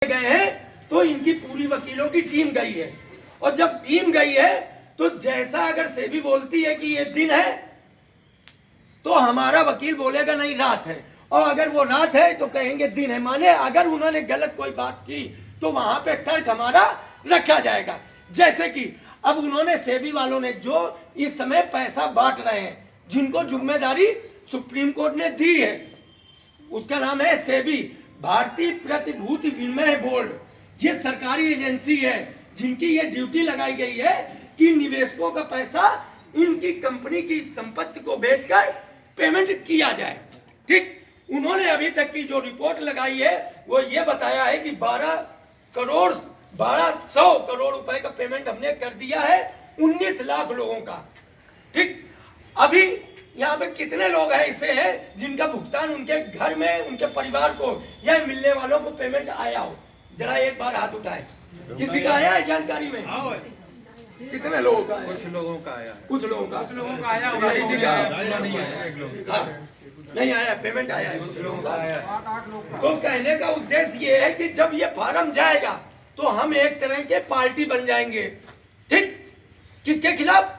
गए हैं तो इनकी पूरी वकीलों की टीम गई है, और जब टीम गई है तो जैसा अगर सेबी बोलती है कि ये दिन है तो हमारा वकील बोलेगा नहीं रात है, और अगर वो रात है तो कहेंगे दिन है। माने अगर उन्होंने गलत कोई बात की तो वहां पे तर्क हमारा रखा जाएगा। जैसे कि अब उन्होंने सेबी वालों ने जो इस समय पैसा बांट रहे हैं, जिनको जिम्मेदारी सुप्रीम कोर्ट ने दी है, उसका नाम है सेबी, भारतीय प्रतिभूति विनिमय बोर्ड। ये सरकारी एजेंसी है जिनकी ये ड्यूटी लगाई गई है कि निवेशकों का पैसा इनकी कंपनी की संपत्ति को बेचकर पेमेंट किया जाए। ठीक, उन्होंने अभी तक की जो रिपोर्ट लगाई है वो ये बताया है कि 1200 करोड़ रुपए का पेमेंट हमने कर दिया है 19 लाख लोगों का। ठीक, अभी यहाँ पे कितने लोग हैं ऐसे हैं जिनका भुगतान उनके घर में उनके परिवार को या मिलने वालों को पेमेंट आया हो? जरा एक बार हाथ उठाए, किसी का आया है जानकारी में? कितने लोगों का है? कुछ लोगों का आया है, कुछ लोगों का आया, नहीं आया, पेमेंट आया है कुछ लोगों का। तो कहने का उद्देश्य ये है कि जब ये फार्म जाएगा तो हम एक तरह के पार्टी बन जाएंगे। ठीक, किसके खिलाफ?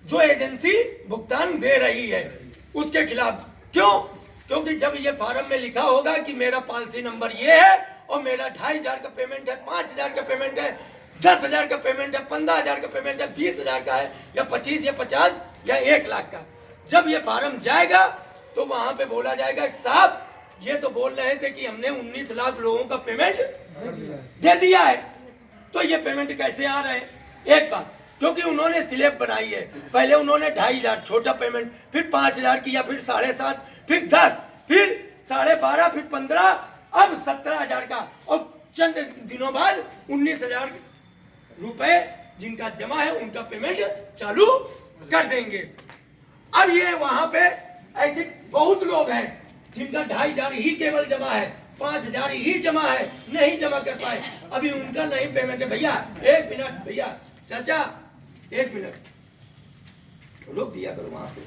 जो एजेंसी भुगतान दे रही है उसके खिलाफ। क्यों? क्योंकि जब ये फार्म में लिखा होगा कि मेरा पॉलिसी नंबर ये है और मेरा 2500 का पेमेंट है, 5000 का पेमेंट है, 10,000 का पेमेंट है, 15,000 का पेमेंट है, 20,000 का है, या 25 या 50 या 1 लाख का, जब ये फार्म जाएगा तो वहां पे बोला जाएगा साहब ये तो बोल रहे थे कि हमने 19 लाख लोगों का पेमेंट दे दिया है, तो ये पेमेंट कैसे आ रहे हैं? एक बात, क्योंकि उन्होंने स्लैब बनाई है। पहले उन्होंने 2,500 छोटा पेमेंट, फिर 5,000 किया, फिर 7.5, फिर 10, फिर 12.5, फिर 15, अब 17,000 का, और चंद दिनों बाद 19,000 रुपए जिनका जमा है उनका पेमेंट चालू कर देंगे। अब ये वहां पे ऐसे बहुत लोग हैं जिनका 2,500 ही केवल जमा है, 5,000 ही जमा है, नहीं जमा कर पाए, अभी उनका नहीं पेमेंट है। भैया एक मिनट, भैया चाचा एक मिनट रोक दिया करो वहां पे।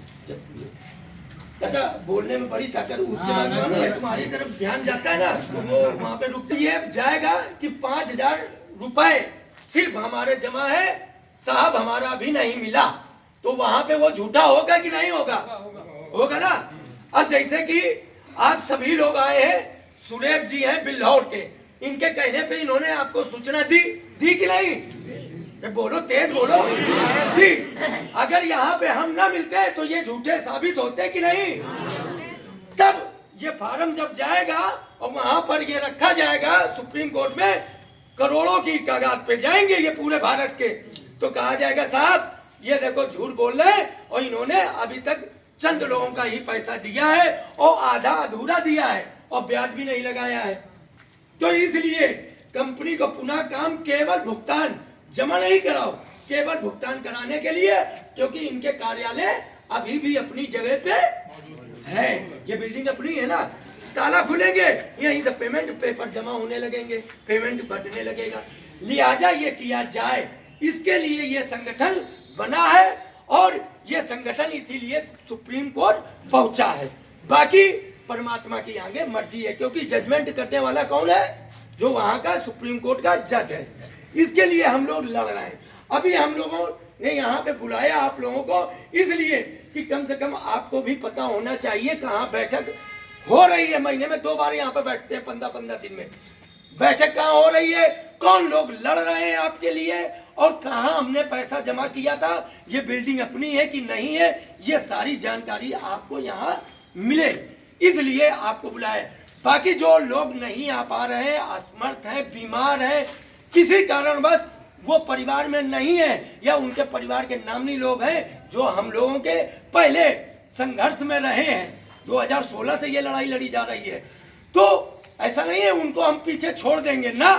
चाचा बोलने में बड़ी ताकत, उसके बाद तुम्हारी तरफ ध्यान जाता है ना तो वो वहां पे रुक जाएगा कि 5,000 रुपए सिर्फ हमारे जमा है साहब, हमारा अभी नहीं मिला, तो वहां पे वो झूठा होगा कि नहीं होगा? होगा ना। अब जैसे कि आप सभी लोग आए हैं, सुरेश जी हैं बिल्हौर के, इनके कहने पे इन्होंने आपको सूचना दी कि नहीं? बोलो, तेज बोलो। दी। अगर यहाँ पे हम ना मिलते तो ये झूठे साबित होते कि नहीं? तब ये फार्म जब जाएगा और वहां पर ये रखा जाएगा सुप्रीम कोर्ट में, करोड़ों की तादाद पे जाएंगे ये पूरे भारत के, तो कहा जाएगा साहब ये देखो झूठ बोल रहे और इन्होंने अभी तक चंद लोगों का ही पैसा दिया है और आधा अधूरा दिया है और ब्याज भी नहीं लगाया है। तो इसलिए कंपनी को पुनः काम केवल भुगतान जमा नहीं कराओ, केवल भुगतान कराने के लिए, क्योंकि इनके कार्यालय अभी भी अपनी जगह पे है, ये बिल्डिंग अपनी है ना, ताला खुलेंगे यहीं से पेमेंट पेपर जमा होने लगेंगे, पेमेंट बटने लगेगा। लिहाजा ये किया जाए, इसके लिए ये संगठन बना है और ये संगठन इसीलिए सुप्रीम कोर्ट पहुंचा है। बाकी परमात्मा की आगे मर्जी है, क्योंकि जजमेंट करने वाला कौन है? जो वहां का सुप्रीम कोर्ट का जज है। इसके लिए हम लोग लड़ रहे हैं। अभी हम लोगों ने यहाँ पे बुलाया आप लोगों को इसलिए कि कम से कम आपको भी पता होना चाहिए कहाँ बैठक हो रही है। महीने में 2 बार यहाँ पे बैठते हैं, 15-15 दिन में बैठक कहाँ हो रही है, कौन लोग लड़ रहे हैं आपके लिए, और कहाँ हमने पैसा जमा किया था, ये बिल्डिंग अपनी है कि नहीं है, ये सारी जानकारी आपको यहाँ मिले, इसलिए आपको बुलाए। बाकी जो लोग नहीं आ पा रहे हैं, असमर्थ हैं, बीमार हैं, किसी कारणवश वो परिवार में नहीं है, या उनके परिवार के नामनी लोग हैं जो हम लोगों के पहले संघर्ष में रहे हैं, 2016 से ये लड़ाई लड़ी जा रही है, तो ऐसा नहीं है उनको हम पीछे छोड़ देंगे ना,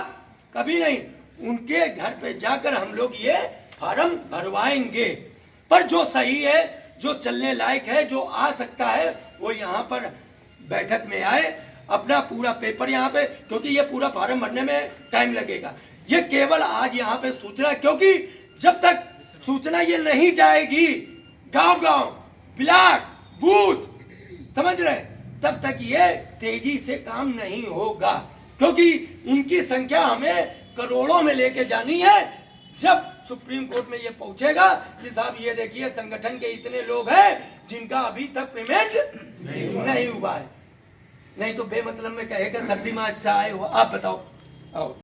कभी नहीं। उनके घर पे जाकर हम लोग ये फार्म भरवाएंगे, पर जो सही है, जो चलने लायक है, जो आ सकता है, वो यहाँ पर बैठक में आए, अपना पूरा पेपर यहाँ पे, क्योंकि ये पूरा फार्म भरने में टाइम लगेगा। ये केवल आज यहाँ पे सूचना, क्योंकि जब तक सूचना ये नहीं जाएगी गांव-गांव, ब्लॉक, बूथ, समझ रहे, तब तक ये तेजी से काम नहीं होगा। क्योंकि इनकी संख्या हमें करोड़ों में लेके जानी है। जब सुप्रीम कोर्ट में ये पहुंचेगा कि साहब ये देखिए संगठन के इतने लोग हैं जिनका अभी तक पेमेंट नहीं हुआ है, नहीं तो बेमतलब में कहेगा सर्दी में अच्छा आए हो। आप बताओ, आओ।